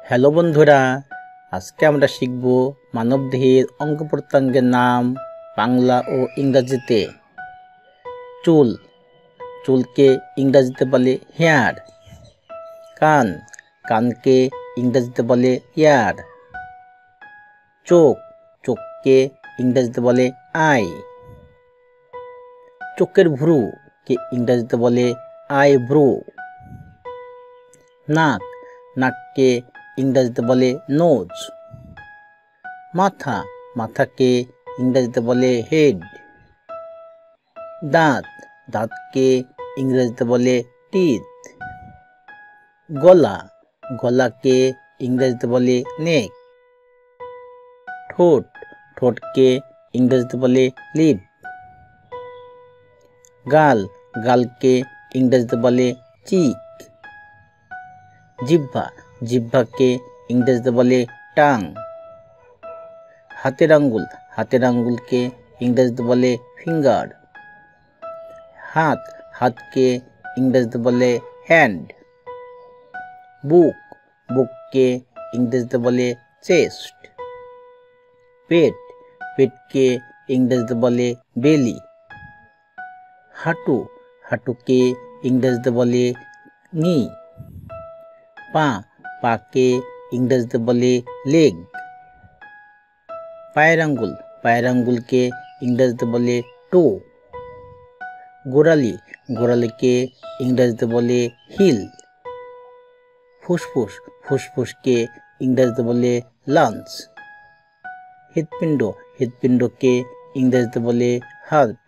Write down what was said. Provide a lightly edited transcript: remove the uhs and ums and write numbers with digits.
Hello বন্ধুরা, আজকে আমরা শিখব মানবদেহের অঙ্গ প্রত্যঙ্গের নাম বাংলা ও ইংরেজিতে। চুল, চুলকে ইংরেজিতে বলে হেয়ার। কান, কানকে ইংরেজিতে বলে ইয়ার। চোখ, চোখকে ইংরেজিতে বলে আই। চোখের ভ্রুকে ইংরেজিতে বলে আইব্রো। নাক, নাককে ইংরেজিতে বলে নোজ। মাথা, মাথাকে ইংরেজিতে বলে হেড। দাঁত, দাঁতকে ইংরেজিতে বলে টিথ। গলা, গলাকে ইংরেজিতে বলে নেক। ঠোঁট, ঠোঁটকে ইংরেজিতে বলে লিপ। গাল, গালকে ইংরেজিতে বলে চিক। জিহ্বা, জিহ্বাকে ইংরেজিতে বলে টাং। হাতের আঙ্গুল, হাতের আঙ্গুলকে ইংরেজিতে বলে ফিঙ্গার। হাত, হাতকে ইংরেজিতে বলে হ্যান্ড। বুক, বুককে ইংরেজিতে বলে চেস্ট। পেট, পেটকে ইংরেজিতে বলে বেলি। হাঁটু, হাঁটুকে ইংরেজিতে বলে নি। পা, পাকে ইংরেজিতে বলে লেগ। পায়ের আঙ্গুল, পায়ের আঙ্গুলকে ইংরেজিতে বলে টো। গোড়ালি, গোড়ালিকে ইংরেজিতে বলে হিল। ফুসফুস, ফুসফুসকে ইংরেজিতে বলে লাংস। হৃৎপিণ্ড, হৃৎপিণ্ডকে ইংরেজিতে বলে হার্ট।